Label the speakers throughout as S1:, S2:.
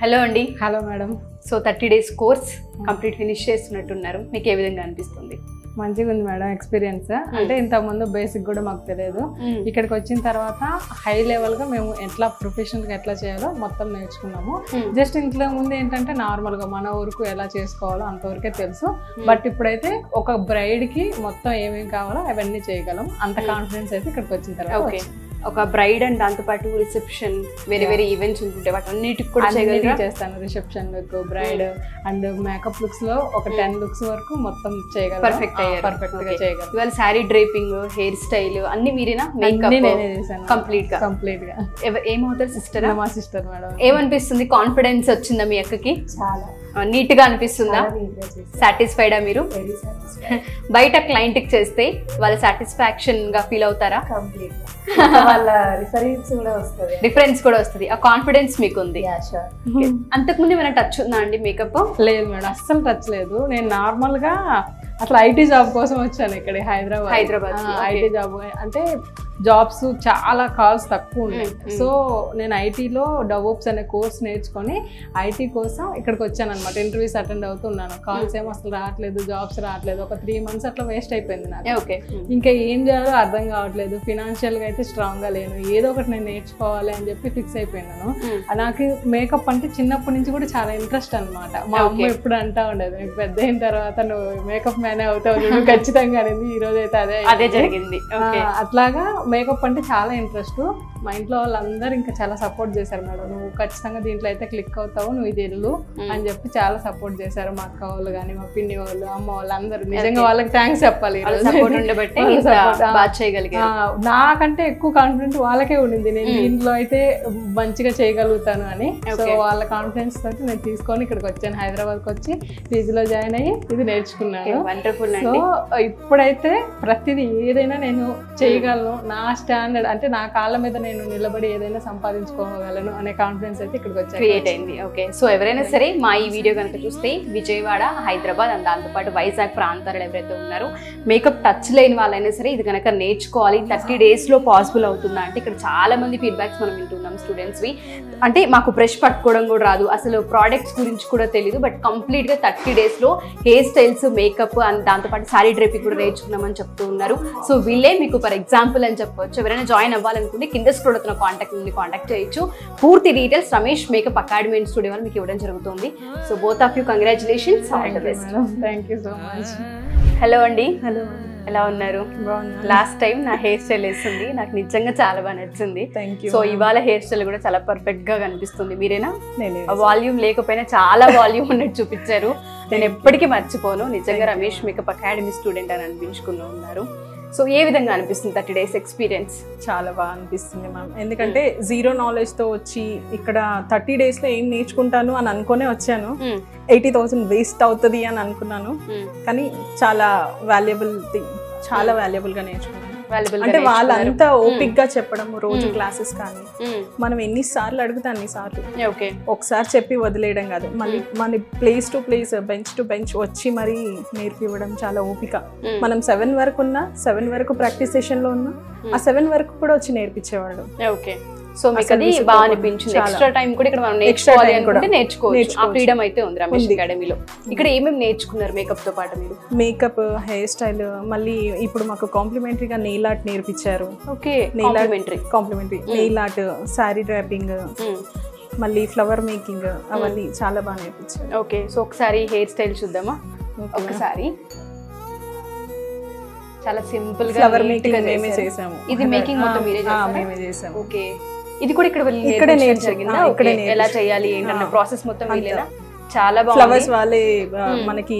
S1: Hello అండి.
S2: Hello madam.
S1: So 30 days course complete finish చేస్తున్నట్టున్నారు. మీకు ఏ విధంగా అనిపిస్తుంది?
S2: మంచిగా ఉంది మేడం ఎక్స్పీరియన్స్. అంటే ఇంతకుముందు బేసిక్ కూడా మాకు తెలియదు. ఇక్కడికి వచ్చిన తర్వాత హై లెవెల్ గా మేము ఎట్లా ప్రొఫెషనల్ గా ఎట్లా చేయాలో మొత్తం నేర్చుకున్నాము. జస్ట్ ఇంట్లో ముందు ఏంటంటే నార్మల్ గా మన ఊరుకు ఎలా చేసుకోవాలో అంతవరకే తెలుసు. బట్ ఇప్పుడైతే ఒక బ్రైడ్ కి మొత్తం ఏమేమి కావాలో అవన్నీ చేయగలం. అంత కాన్ఫిడెన్స్ అయితే ఇక్కడికి వచ్చిన తర్వాత.
S1: ఒక బ్రైడ్ అండ్ దాంతోపాటు రిసెప్షన్ వేరే వేరే ఈవెంట్స్ ఉంటుంటే వాటన్నిటికి కూడా
S2: చేస్తాను. Reception look, bride and makeup looks లో ఒక 10 looks వరకు మొత్తం చేయగలను.
S1: పర్ఫెక్ట్
S2: గా చేయగలను.
S1: ఇవాళ శారీ డ్రైపింగ్, హెయిర్ స్టైల్ అన్ని మీరేనా? మేకప్
S2: నేనే చేశాను కంప్లీట్ గా.
S1: ఏమవుతారు సిస్టర్?
S2: మా సిస్టర్ మేడం.
S1: ఏమనిపిస్తుంది? కాన్ఫిడెన్స్ వచ్చిందా మీ అక్కకి?
S2: చాలా
S1: నీట్ గా అనిపిస్తుందా? సాటిస్ఫైడా మీరు? బయట క్లయింట్ కి చేస్తే వాళ్ళ సాటిస్ఫాక్షన్ గా ఫీల్ అవుతారా? డిఫరెన్స్ కూడా వస్తుంది. ఆ కాన్ఫిడెన్స్ మీకు ఉంది. అంతకుముందు ఏమైనా టచ్ ఉందా అండి మేకప్?
S2: లేదు మేడం, అస్సలు టచ్ లేదు. నేను నార్మల్ గా అసలు ఐటీ జాబ్ కోసం వచ్చాను ఇక్కడ హైదరాబాద్. ఐటీ జాబ్ అంటే జాబ్స్ చాలా కాల్స్ తక్కువ ఉన్నాయి. సో నేను ఐటీలో డెవలప్స్ అనే కోర్స్ నేర్చుకొని ఐటీ కోసం ఇక్కడికి వచ్చాను అనమాట. ఇంటర్వ్యూస్ అటెండ్ అవుతున్నాను. కాల్స్ ఏమో అసలు రావట్లేదు, జాబ్స్ రావట్లేదు. ఒక 3 months అట్లా వేస్ట్ అయిపోయింది నాకు. ఇంకా ఏం చేయాలో అర్థం కావట్లేదు. ఫినాన్షియల్ గా అయితే స్ట్రాంగ్ గా లేను. ఏదో ఒకటి నేను నేర్చుకోవాలి అని చెప్పి ఫిక్స్ అయిపోయినాను. నాకు మేకప్ అంటే చిన్నప్పటి నుంచి కూడా చాలా ఇంట్రెస్ట్ అనమాట. మా అమ్మ ఎప్పుడు అంటా ఉండేది, నీకు పెద్ద అయిన తర్వాత నువ్వు మేకప్ మ్యానే అవుతావు ఖచ్చితంగా అనేది. ఈ రోజు అయితే అదే జరిగింది. అట్లాగా మేకప్ అంటే చాలా ఇంట్రెస్ట్. మా ఇంట్లో వాళ్ళందరూ ఇంకా చాలా సపోర్ట్ చేశారు. మేడం నువ్వు ఖచ్చితంగా దీంట్లో అయితే క్లిక్ అవుతావు, నువ్వు ఇది వెళ్ళు అని చెప్పి చాలా సపోర్ట్ చేశారు. మా అక్క వాళ్ళు కానీ, మా పిన్ని వాళ్ళు, అమ్మ వాళ్ళు అందరూ. నిజంగా వాళ్ళకి థ్యాంక్స్ చెప్పాలి. నాకంటే ఎక్కువ కాన్ఫిడెంట్ వాళ్ళకే ఉండింది, నేను దీంట్లో అయితే మంచిగా చేయగలుగుతాను అని. సో వాళ్ళ కాన్ఫిడెన్స్ తోటి నేను తీసుకొని ఇక్కడికి వచ్చాను. హైదరాబాద్కి వచ్చి పీజీలో జాయిన్ అయ్యి ఇది నేర్చుకున్నాను. సో ఇప్పుడైతే ప్రతిదీ ఏదైనా నేను చేయగలను. నా స్టాండర్డ్ అంటే నా కాళ్ళ మీద నేను నిలబడి ఏదైనా సంపాదించుకోగలను అనే కాన్ఫిడెన్స్ అయితే ఇక్కడికి వచ్చి
S1: క్రియేట్ అయింది. ఓకే, సో ఎవరైనా సరే మా ఈ వీడియో కనుక చూస్తే విజయవాడ, హైదరాబాద్ అండ్ దాంతోపాటు వైజాగ్ ప్రాంతాలు ఎవరైతే ఉన్నారో మేకప్ టచ్ లేని వాళ్ళైనా సరే ఇది కనుక నేర్చుకోవాలి. 30 days లో పాసిబుల్ అవుతుందా అంటే ఇక్కడ చాలా మంది ఫీడ్బ్యాక్స్ మనం వింటున్నాం స్టూడెంట్స్వి. అంటే మాకు బ్రష్ పట్టుకోవడం కూడా రాదు, అసలు ప్రోడక్ట్స్ గురించి కూడా తెలియదు. బట్ కంప్లీట్గా 30 days లో హెయిర్ స్టైల్స్, మేకప్ అండ్ దాంతోపాటు శారీ డ్రైపింగ్ కూడా నేర్చుకున్నామని చెప్తూ ఉన్నారు. సో వీళ్ళే మీకు ఫర్ ఎగ్జాంపుల్ అని చెప్పవచ్చు. ఎవరైనా జాయిన్ అవ్వాలనుకుంటే కింద స్క్రోల్ అవుతున్న కాంటాక్ట్ నుండి కాంటాక్ట్ చేయొచ్చు. పూర్తి details Ramesh makeup academy and studio వాళ్ళు మీకు ఇవ్వడం జరుగుతుంది. So both of you congratulations.
S2: Thank you so much.
S1: Hello అండి.
S2: హలో,
S1: ఎలా ఉన్నారు? లాస్ట్ టైం నా హెయిర్ స్టైల్ వేస్తుంది, నాకు నిజంగా చాలా బాగా నచ్చింది. సో ఇవాళ హెయిర్ స్టైల్ కూడా చాలా పర్ఫెక్ట్ గా కనిపిస్తుంది. మీరేనా? వాల్యూమ్ లేకపోయినా చాలా వాల్యూమ్ ఉన్నట్టు చూపించారు. నేను ఎప్పటికీ మర్చిపోను. నిజంగా రమేష్ మేకప్ అకాడమీ స్టూడెంట్ అని అనిపించుకుని ఉన్నారు. సో ఏ విధంగా అనిపిస్తుంది 30 days ఎక్స్పీరియన్స్?
S2: చాలా బాగా అనిపిస్తుంది మ్యామ్. ఎందుకంటే జీరో నాలెడ్జ్తో వచ్చి ఇక్కడ 30 daysలో ఏం నేర్చుకుంటాను అని అనుకునే వచ్చాను. 80,000 వేస్ట్ అవుతుంది అని అనుకున్నాను, కానీ చాలా వాల్యుబుల్ థింగ్, చాలా వాల్యుబుల్గా నేర్చుకున్నాను. అంటే వాళ్ళంతా ఓపిక్ గా చెప్పడం, రోజు క్లాసెస్ కానీ మనం ఎన్నిసార్లు అడుగుతా అన్నిసార్లు. ఒకసారి చెప్పి వదిలేయడం కాదు, మళ్ళీ మన place to place, bench to bench వచ్చి మరీ నేర్పివ్వడం చాలా ఓపిక. మనం 7 వరకు ఉన్నా, 7 వరకు ప్రాక్టీస్ సెషన్ లో ఉన్నా, ఆ 7 వరకు కూడా వచ్చి నేర్పించేవాడు.
S1: ఓకే, సో మీకు అది బాగా అనిపించింది. ఎక్స్ట్రా టైం కూడా ఇక్కడ మనం నేర్చుకోవాలి అనుకుంటే నేర్చుకోవచ్చు. ఆ ఫ్రీడమ్ అయితే ఉంది రమేష్ అకాడమీలో. ఇక్కడ ఏమేమి నేర్చుకున్నారు మేకప్ తో పాటు మీరు?
S2: మేకప్, హెయిర్ స్టైల్, మళ్ళీ ఇప్పుడు మాకు కాంప్లిమెంటరీగా నెయిల్ ఆర్ట్ నేర్పించారు.
S1: Okay,
S2: complimentary nail art, sari draping, మళ్ళీ ఫ్లవర్ మేకింగ్, అవన్నీ చాలా బాగా నేర్పించారు.
S1: ఓకే, సో ఒకసారి హెయిర్ స్టైల్ చూద్దామా? ఒకసారి చాలా సింపుల్ గా
S2: ఫ్లవర్ మేకింగ్ మేమే చేసాము.
S1: ఇది మేకింగ్ మొత్తం
S2: మేమే చేసాము.
S1: ఓకే, ఇది కూడా ఇక్కడే నేర్చుకుందా? ఎలా చేయాలి ఏంటన్న ప్రాసెస్ మొత్తం వీళ్ళేనా? చాలా బాగుంది.
S2: ఫ్లవర్స్ వాళ్ళే మనకి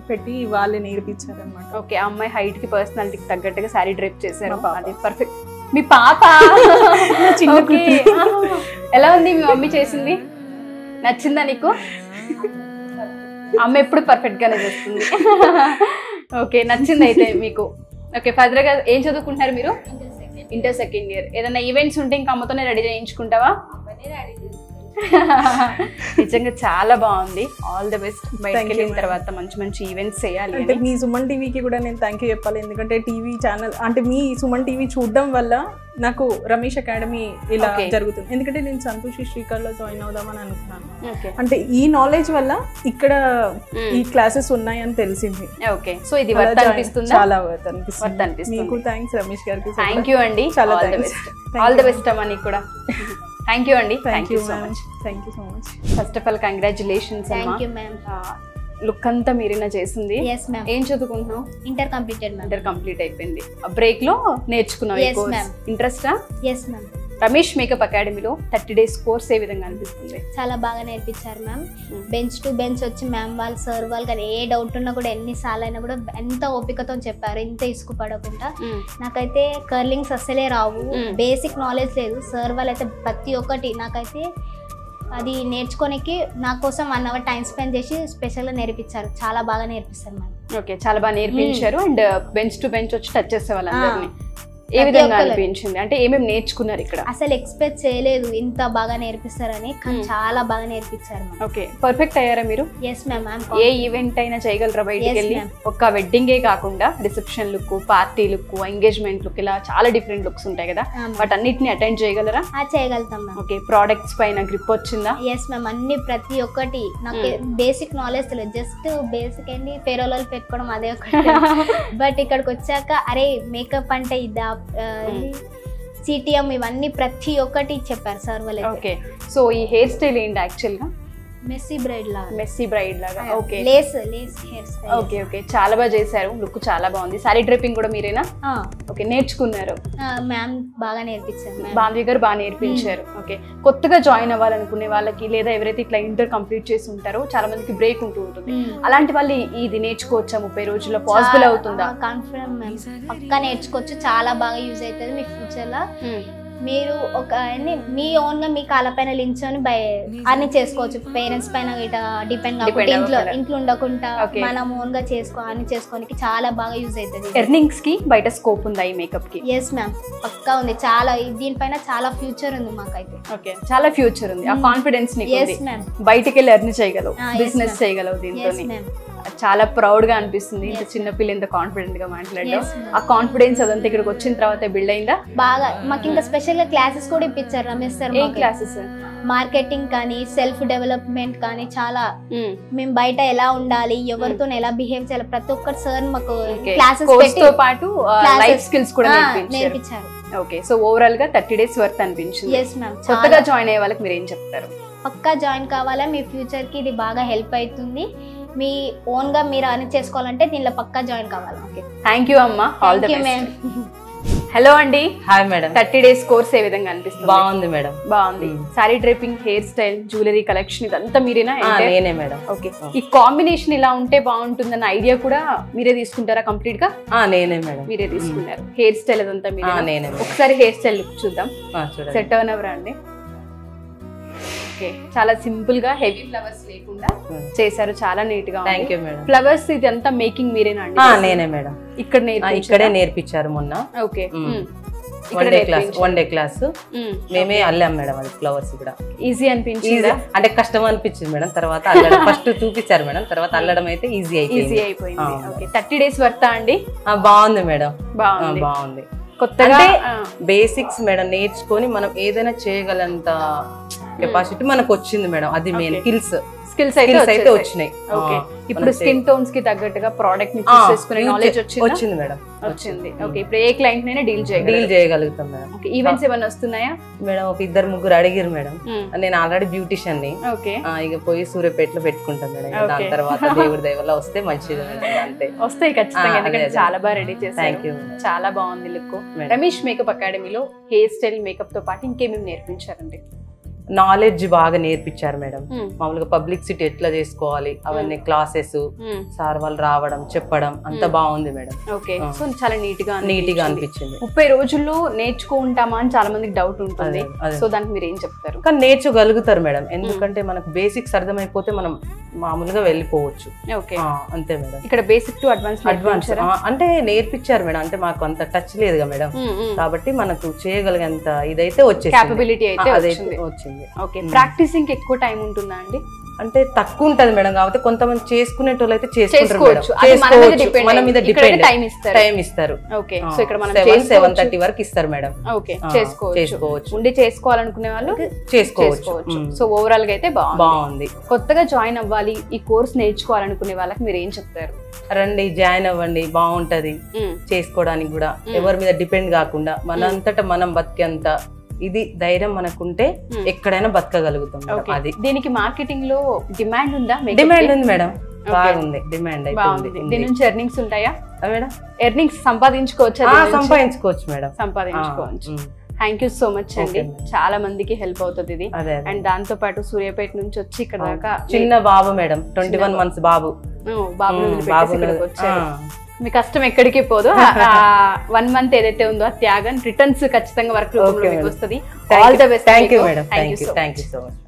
S2: పెట్టి వాళ్ళే నేర్పించారు అనమాట.
S1: ఓకే, ఆ అమ్మాయి హైట్ కి, పర్సనాలిటీకి తగ్గట్టుగా శారీ డ్రైప్ చేశారు. అది పర్ఫెక్ట్. మీ పాప ఎలా ఉంది? మీ మమ్మీ చేసింది నచ్చిందా నీకు? అమ్మ ఎప్పుడు పర్ఫెక్ట్ గానే చేస్తుంది. ఓకే, నచ్చింది అయితే మీకు. ఓకే, ఫర్దర్ గా ఏం చదువుకుంటున్నారు మీరు? Inter second year. ఏదైనా ఈవెంట్స్ ఉంటే ఇంకా అమ్మతోనే రెడీ చేయించుకుంటావా? నిజంగా చాలా బాగుంది. All the best. బయటకు వెళ్ళిన తర్వాత మంచి మంచి ఈవెంట్స్ చేయాలి.
S3: అంటే మీ సుమన్ టీవీకి కూడా నేను థ్యాంక్ యూ చెప్పాలి, ఎందుకంటే టీవీ ఛానల్ అంటే మీ సుమన్ టీవీ చూడడం వల్ల నాకు రమేష్ అకాడమీ ఇలా జరుగుతుంది. ఎందుకంటే నేను సంతోషి శ్రీకర్లో జాయిన్ అవుదామని అనుకున్నాను. అంటే ఈ నాలెడ్జ్ వల్ల ఇక్కడ ఈ క్లాసెస్ ఉన్నాయని తెలిసింది.
S1: ఓకే, సో ఇది వర్త్ అనిపిస్తుంది,
S3: చాలా వర్త్ అనిపిస్తుంది. మీకు థ్యాంక్స్ రమేష్ గారికి.
S1: థ్యాంక్ యూ అండి. చాలా ఆల్ ద బెస్ట్ అమ్మా నీకు కూడా. థ్యాంక్ యూ అండి. Thank you so much.
S3: Thank you so much.
S1: First of all congratulations.
S4: Thank you ma'am.
S1: Look అంతా మీరేనా చేసింది?
S4: yes ma'am.
S1: ఏం చదువుకుంటున్నావు?
S4: Inter completed ma'am.
S1: Inter complete అయిపోయింది. బ్రేక్ లో నేర్చుకున్నావు ఈ కోర్స్. ఇంట్రెస్టా?
S4: yes ma'am.
S1: రమేష్ మేకప్ అకాడమీలో 30 days కోర్స్ ఏ విధంగా అనిపిస్తుంది?
S4: చాలా బాగా నేర్పించారు మ్యామ్. బెంచ్ టు బెంచ్ వచ్చి మ్యామ్ వాళ్ళు సార్ వాళ్ళు కానీ ఏ డౌట్ ఉన్నా కూడా ఎన్నిసార్లు అయినా కూడా ఎంత ఓపికతో చెప్పారు, ఇంత ఇసుకు పడకుండా. నాకైతే కర్లింగ్స్ అస్సలే రావు, బేసిక్ నాలెడ్జ్ లేదు. సార్ వాళ్ళు అయితే ప్రతి ఒక్కటి నాకైతే అది నేర్చుకోనికి నా కోసం 1 hour టైం స్పెండ్ చేసి స్పెషల్గా నేర్పించారు. చాలా బాగా నేర్పిస్తారు మ్యామ్.
S1: ఓకే, చాలా బాగా నేర్పించారు. అండ్ బెంచ్ టు బెంచ్ వచ్చి టచ్ చేసే వాళ్ళందరినీ ఏ విధంగా అనిపించింది? అంటే ఏమేమి నేర్చుకున్నారు ఇక్కడ?
S4: అసలు ఎక్స్పెక్ట్ చేయలేదు ఇంత బాగా నేర్పిస్తారని, కానీ చాలా బాగా నేర్పించారు.
S1: ఓకే, పర్ఫెక్ట్ అయ్యారా మీరు?
S4: Yes ma'am.
S1: ఏ ఈవెంట్ అయినా చేయగలరా బయటికి వెళ్ళి? ఒక వెడ్డింగే కాకుండా reception look, party look, engagement look, ఇలా చాలా డిఫరెంట్ లుక్స్ ఉంటాయి కదా, వాటి అన్నిటిని అటెండ్ చేయగలరా?
S4: చేయగలుగుతాం మ్యామ్.
S1: ఓకే, ప్రోడక్ట్స్ పైన గ్రిప్ వచ్చిందా?
S4: Yes ma'am. అన్ని ప్రతి ఒక్కటి నాకు బేసిక్ నాలెడ్జ్ తెలియదు, జస్ట్ బేసిక్ ఏంటి ఫెరోలాల్ పెట్టుకోవడం అదే ఒకటి. బట్ ఇక్కడికి వచ్చాక అరే మేకప్ అంటే ఇదా, సిటిఎం, ఇవన్నీ ప్రతి ఒక్కటి చెప్పారు సార్ వాళ్ళు.
S1: ఓకే, సో ఈ హెయిర్ స్టైల్ ఏంటి యాక్చువల్గా?
S4: మెస్సీ బ్రైడ్ లాగా.
S1: Okay,
S4: lace hair style.
S1: Okay okay, చాలా బాగా చేశారు. లుక్ చాలా బాగుంది. సారీ డ్రైపింగ్ కూడా మీరేనా? ఓకే, నేర్చుకున్నారు.
S4: మ్యామ్ బాగా నేర్పించారు.
S1: బాంధవి గారు బాగా నేర్పించారు. ఓకే, కొత్తగా జాయిన్ అవ్వాలనుకునే వాళ్ళకి, లేదా ఎవరైతే ఇట్లా ఇంటర్ కంప్లీట్ చేసి ఉంటారో చాలా మందికి బ్రేక్ ఉంటూ ఉంటుంది, అలాంటి వాళ్ళు ఇది నేర్చుకోవచ్చా? 30 రోజుల్లో పాసిబుల్ అవుతుందా?
S4: కాన్ఫిడెంట్ మ్యామ్, పక్కా నేర్చుకోవచ్చు. చాలా బాగా యూజ్ అవుతుంది మీ ఫ్యూచర్ లో. మీరు ఒక మీ ఓన్ గా మీ కాళ్ళపైన నిల్చొని అన్ని చేసుకోవచ్చు. పేరెంట్స్ పైన ఇట్లా డిపెండ్ కాకుండా ఇంట్లో ఉండకుండా మనం ఓన్ గా అన్ని చేసుకోనికి చాలా బాగా యూజ్ అవుతుంది.
S1: ఎర్నింగ్స్ కి బయట స్కోప్ ఉందా ఈ మేకప్ కి?
S4: ఎస్ మ్యామ్, పక్కా ఉంది. చాలా దీనిపైన చాలా ఫ్యూచర్ ఉంది మాకైతే.
S1: ఓకే, చాలా ఫ్యూచర్ ఉంది. ఆ కాన్ఫిడెన్స్ నీకు ఉంది. బయటికి వెళ్ళి ఎర్న్ చేయగలవు, బిజినెస్ చేయగలవు దీంతో. చాలా ప్రౌడ్ గా అనిపిస్తుంది. ఇంత చిన్న పిల్ల ఇంత కాన్ఫిడెంట్ గా మాట్లాడడం, ఆ కాన్ఫిడెన్స్ అదంతా ఇక్కడికి వచ్చిన తర్వాత బిల్డ్ అయిందా?
S4: బాగా. మాకు ఇంకా స్పెషల్ గా క్లాసెస్ కూడా ఇప్పించారు రమేష్ సార్.
S1: ఏ క్లాసెస్?
S4: మార్కెటింగ్ కానీ, సెల్ఫ్ డెవలప్మెంట్ కానీ, చాలా మేము బయట ఎలా ఉండాలి, ఎవరితో ఎలా బిహేవ్ చేయాలి, ప్రతి ఒక్కటి సార్ మాకు క్లాసెస్ తో పాటు
S1: లైఫ్ స్కిల్స్ కూడా
S4: నేర్పించారు.
S1: ఓకే, సో ఓవరాల్ గా 30 days వర్త్ అనిపించింది.
S4: Yes ma'am.
S1: కొత్తగా జాయిన్ అయ్యే వాళ్ళకి మీరు ఏం చెప్తారు?
S4: పక్కా జాయిన్ కావాలా, మీ ఫ్యూచర్ కి ఇది బాగా హెల్ప్ అవుతుంది. మీ ఓన్ గా మీరు అర్న్ చేసుకోవాలంటే దీనిలో పక్కా జాయిన్ కావాలి. ఓకే,
S1: థ్యాంక్ యూ అమ్మా. All the best. హలో అండి.
S5: Hi madam.
S1: 30 days కోర్స్ ఏ విధంగా అనిపిస్తుంది?
S5: బాగుంది మేడం.
S1: బాగుంది. Sorry డ్రైపింగ్, hair style, jewellery collection ఇదంతా మీరేనా?
S5: నేనే మేడం.
S1: ఓకే, ఈ కాంబినేషన్ ఇలా ఉంటే బాగుంటుందన్న ఐడియా కూడా మీరే తీసుకుంటారా కంప్లీట్ గా?
S5: నేనే మేడం.
S1: మీరే తీసుకున్నారు. హెయిర్ స్టైల్ అదంతా మీరే? ఒకసారి హెయిర్ స్టైల్ లుక్ చూద్దాం. సెట్ అవనవరా అండి? ఓకే, చాలా సింపుల్ గా హెవీ ఫ్లవర్స్ లేకుండా చేశారు. చాలా నీట్ గా.
S5: Thank you madam.
S1: ఫ్లవర్స్ ఇదంతా మేకింగ్ మీరేనా అండి?
S5: నేనే మేడం.
S1: ఇక్కడే
S5: నేర్పించారు మొన్న.
S1: ఓకే,
S5: వన్ డే క్లాస్ మేమే అల్లాం మేడం. అది ఫ్లవర్స్ కూడా
S1: ఈజీ అనిపించింది,
S5: అంటే కష్టం అనిపించింది మేడం. తర్వాత అల్లడం ఫస్ట్ చూపించారు మేడం, తర్వాత అల్లడం అయితే ఈజీ
S1: అయిపోయింది. ఓకే, 30 days వర్తా అండి?
S5: బాగుంది మేడం.
S1: బాగుంది. కొత్తగా
S5: బేసిక్స్ మేడం నేర్చుకొని మనం ఏదైనా చేయగలంత కెపాసిటీ మనకు వచ్చింది మేడం. అది మెయిన్ స్కిల్స్ అయితే వచ్చినాయి.
S1: ఓకే, ఇప్పుడు స్కిన్ టోన్స్ కి తగ్గట్టుగా ప్రోడక్ట్ ని చూస్ చేసుకునే నాలెడ్జ్
S5: వచ్చింది మేడం.
S1: వచ్చింది. ఓకే, ఇప్పుడు ఏ క్లయింట్ నైనా డీల్
S5: చేయగలుగుతాం మేడం.
S1: ఓకే, ఈవెంట్స్ ఏమైనా వస్తున్నాయా
S5: మేడం? ఒక 2-3 అడిగారు మేడం. నేను ఆల్రెడీ బ్యూటిషియన్ ని.
S1: ఓకే,
S5: ఇక పోయి సూర్యపేటలో పెట్టుకుంటాం మేడం. దాని తర్వాత దేవుడి దయ వల్ల వస్తే మంచిది. అంతే,
S1: వస్తాయి ఖచ్చితంగా. ఎందుకంటే చాలా బాగా రెడీ చేశారు.
S5: Thank you.
S1: చాలా బాగుంది లుక్. రమేష్ మేకప్ అకాడమీలో హెయిర్ స్టైల్, మేకప్ తో పాటు ఇంకేమేమి నేర్పించారండి?
S5: నాలెడ్జ్ బాగా నేర్పించారు మేడం. మామూలుగా పబ్లిసిటీ ఎట్లా చేసుకోవాలి అవన్నీ క్లాసెస్ సార్ వాళ్ళు రావడం చెప్పడం అంత బాగుంది మేడం.
S1: ఓకే, సో చాలా నీట్ గా
S5: అనిపించింది.
S1: 30 రోజుల్లో నేర్చుకుంటామా అని చాలా మందికి డౌట్ ఉంటుంది. సో దానికి మీరు ఏం చెప్తారు?
S5: కానీ నేర్చుకోగలుగుతారు మేడం. ఎందుకంటే మనకు బేసిక్స్ అర్థమైపోతే మనం మామూలుగా వెళ్ళిపోవచ్చు.
S1: ఓకే,
S5: అంతే మేడం.
S1: ఇక్కడ బేసిక్ టు అడ్వాన్స్
S5: అంటే నేర్పించారు మేడం, అంటే మాకు అంత టచ్ లేదుగా మేడం, కాబట్టి మనకు చేయగలిగేంత ఇదైతే వచ్చేసి
S1: క్యాపబిలిటీ అయితే
S5: వచ్చింది.
S1: ఓకే, ప్రాక్టీసింగ్ ఎక్కువ టైం ఉంటుందా అండి?
S5: అంటే తక్కువ ఉంటది మేడం, కాబట్టి కొంతమంది చేసుకునేటోళ్ళు అయితే
S1: చేసుకోవచ్చు,
S5: మన మీద డిపెండ్, టైం ఇస్తారు.
S1: ఓకే, సో ఇక్కడ మనం
S5: 7:30 వరకు ఇస్తారు మేడం.
S1: ఓకే, చేసుకోవచ్చు. ఉండి చేసుకోవాలనుకునే వాళ్ళు
S5: చేసుకోవచ్చు.
S1: సో ఓవరాల్ గా అయితే
S5: బాగుంది.
S1: కొత్తగా జాయిన్ అవ్వాలి, ఈ కోర్స్ నేర్చుకోవాలనుకునే వాళ్ళకి మీరు ఏం చెప్తారు?
S5: రండి, జాయిన్ అవ్వండి, బాగుంటది చేసుకోవడానికి కూడా. ఎవరి మీద డిపెండ్ కాకుండా మనంతటా మనం బతికేంత ఇది ధైర్యం మనకుంటే ఎక్కడైనా బతకగలుగుతాం. అది
S1: దీనికి మార్కెటింగ్ లో డిమాండ్ ఉందా?
S5: డిమాండ్ ఉంది మేడం, బాగుంది డిమాండ్ అయితే.
S1: దీని నుంచి ఎర్నింగ్స్ ఉంటాయా
S5: మేడం?
S1: ఎర్నింగ్స్ సంపాదించుకోవచ్చు
S5: మేడం,
S1: సంపాదించుకోవచ్చు. థ్యాంక్ యూ సో మచ్ అండి, చాలా మందికి హెల్ప్ అవుతుంది ఇది. అండ్ దాంతో పాటు సూర్యాపేట నుంచి వచ్చి ఇక్కడ దాకా
S5: చిన్న బాబు మేడం, 21 months బాబు
S1: వచ్చారు. మీ కష్టం ఎక్కడికి పోదు. 1 month ఏదైతే ఉందో ఆ త్యాగం రిటర్న్స్ ఖచ్చితంగా వర్క్ వస్తుంది. All the best.
S5: Thank you madam, thank you so much.